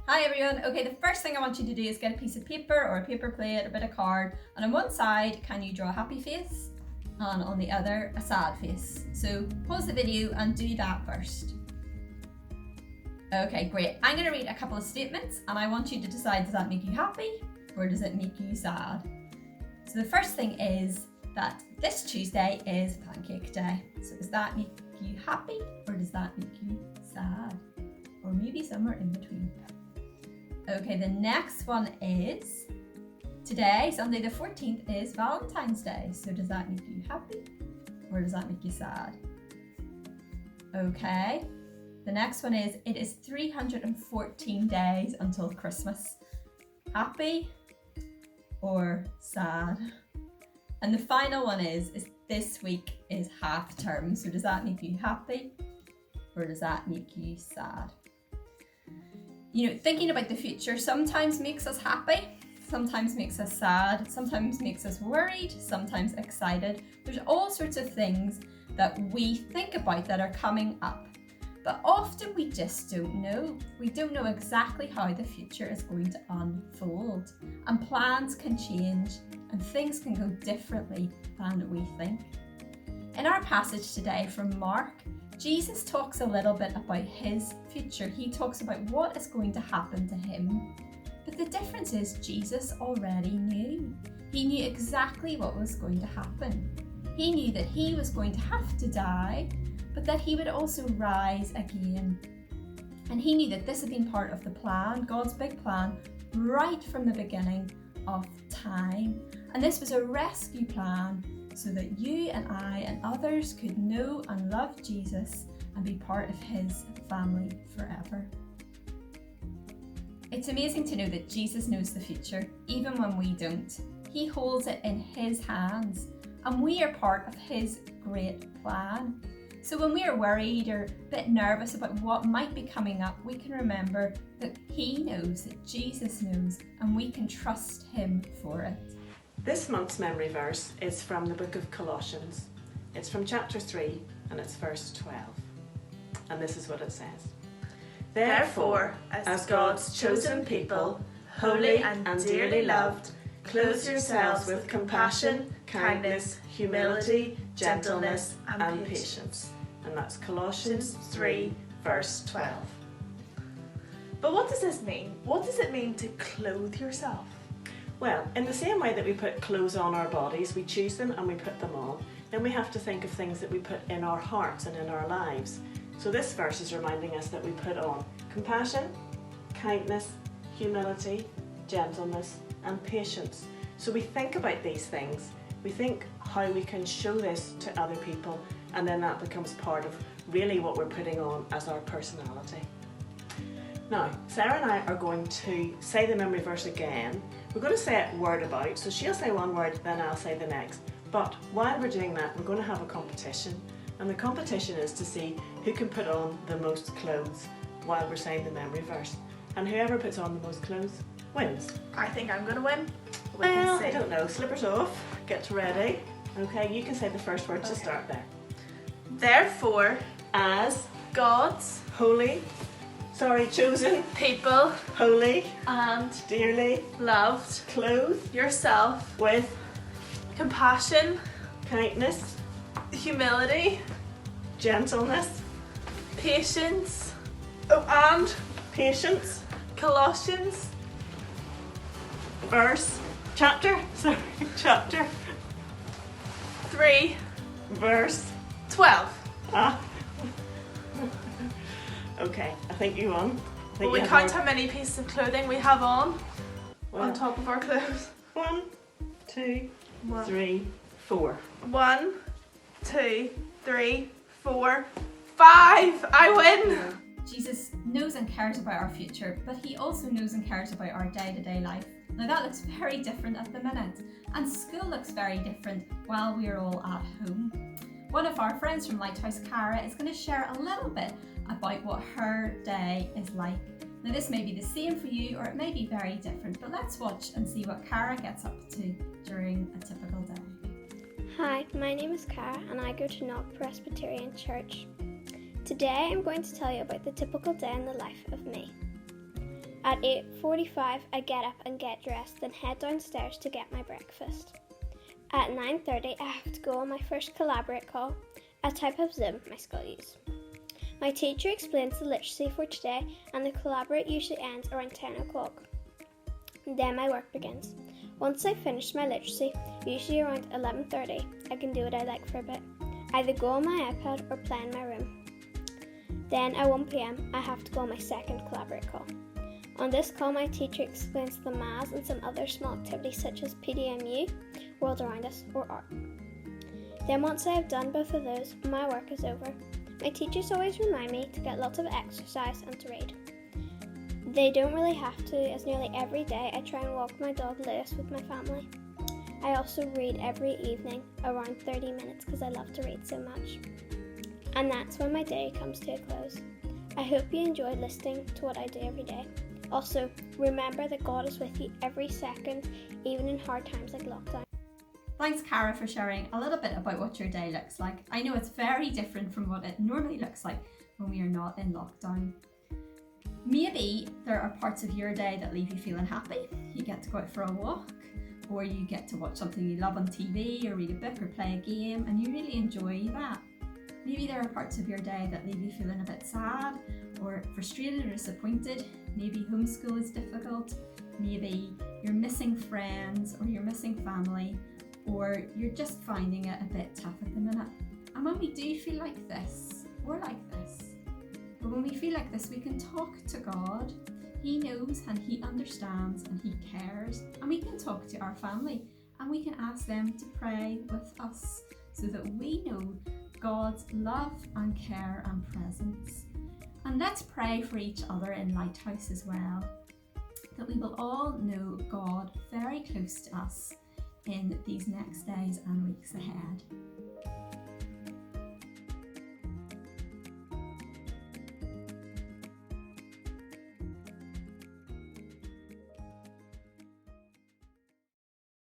Hi everyone. Okay, the first thing I want you to do is get a piece of paper or a paper plate, a bit of card, and on one side, can you draw a happy face? And on the other, a sad face. So pause the video and do that first. Okay, great. I'm going to read a couple of statements and I want you to decide, does that make you happy or does it make you sad? So the first thing is that this Tuesday is Pancake Day. So does that make you happy or does that make you sad? Or maybe somewhere in between. Okay, the next one is today, Sunday the 14th, is Valentine's Day. So does that make you happy or does that make you sad? Okay, the next one is it is 314 days until Christmas. Happy or sad? And the final one is this week is half term. So does that make you happy or does that make you sad? You know, thinking about the future sometimes makes us happy, sometimes makes us sad, sometimes makes us worried, sometimes excited. There's all sorts of things that we think about that are coming up. But often we just don't know. We don't know exactly how the future is going to unfold. And plans can change and things can go differently than we think. In our passage today from Mark, Jesus talks a little bit about his future. He talks about what is going to happen to him. But the difference is Jesus already knew. He knew exactly what was going to happen. He knew that he was going to have to die, but that he would also rise again. And he knew that this had been part of the plan, God's big plan, right from the beginning of time. And this was a rescue plan so that you and I and others could know and love Jesus and be part of his family forever. It's amazing to know that Jesus knows the future, even when we don't. He holds it in his hands, and we are part of his great plan. So when we are worried or a bit nervous about what might be coming up, we can remember that he knows, that Jesus knows, and we can trust him for it. This month's memory verse is from the book of Colossians. It's from chapter 3 and it's verse 12. And this is what it says. Therefore, as God's chosen people, holy and dearly loved, clothe yourselves with compassion, kindness, humility, gentleness and patience. And that's Colossians 3 verse 12. But what does this mean? What does it mean to clothe yourself? Well, in the same way that we put clothes on our bodies, we choose them and we put them on, then we have to think of things that we put in our hearts and in our lives. So this verse is reminding us that we put on compassion, kindness, humility, gentleness and patience. So we think about these things, we think how we can show this to other people, and then that becomes part of really what we're putting on as our personality. Now, Sarah and I are going to say the memory verse again. We're going to say it word about, so she'll say one word, then I'll say the next. But while we're doing that, we're going to have a competition. And the competition is to see who can put on the most clothes while we're saying the memory verse. And whoever puts on the most clothes wins. I think I'm going to win. Well, I don't know. Slippers off. Get ready. Okay, you can say the first word to start there. Therefore, As God's chosen, people holy, and dearly, loved, clothe yourself with compassion, kindness, humility, gentleness, patience, and patience, Colossians chapter 3 verse 12. Okay, I think you won. Will we count how many pieces of clothing we have on top of our clothes? 1, 2, 3, 4. 1, 2, 3, 4, 5. I win. Jesus knows and cares about our future, but he also knows and cares about our day-to-day life. Now that looks very different at the minute, and school looks very different while we're all at home. One of our friends from Lighthouse, Cara, is going to share a little bit about what her day is like. Now this may be the same for you or it may be very different, but let's watch and see what Cara gets up to during a typical day. Hi, my name is Cara and I go to Knock Presbyterian Church. Today I'm going to tell you about the typical day in the life of me. At 8:45 I get up and get dressed, then head downstairs to get my breakfast. At 9:30 I have to go on my first collaborate call, a type of Zoom my school use. My teacher explains the literacy for today and the collaborate usually ends around 10 o'clock. Then my work begins. Once I've finished my literacy, usually around 11:30, I can do what I like for a bit. Either go on my iPad or play in my room. Then at 1 p.m, I have to go on my second collaborate call. On this call, my teacher explains the maths and some other small activities such as PDMU, World Around Us, or art. Then once I have done both of those, my work is over. My teachers always remind me to get lots of exercise and to read. They don't really have to, as nearly every day I try and walk my dog Lewis with my family. I also read every evening, around 30 minutes, because I love to read so much. And that's when my day comes to a close. I hope you enjoyed listening to what I do every day. Also, remember that God is with you every second, even in hard times like lockdown. Thanks, Cara, for sharing a little bit about what your day looks like. I know it's very different from what it normally looks like when we are not in lockdown. Maybe there are parts of your day that leave you feeling happy. You get to go out for a walk, or you get to watch something you love on TV, or read a book, or play a game, and you really enjoy that. Maybe there are parts of your day that leave you feeling a bit sad, or frustrated, or disappointed. Maybe homeschool is difficult. Maybe you're missing friends, or you're missing family, or you're just finding it a bit tough at the minute. And when we do feel like this, we're like this. But when we feel like this, we can talk to God. He knows and He understands and He cares. And we can talk to our family and we can ask them to pray with us so that we know God's love and care and presence. And let's pray for each other in Lighthouse as well, that we will all know God very close to us in these next days and weeks ahead.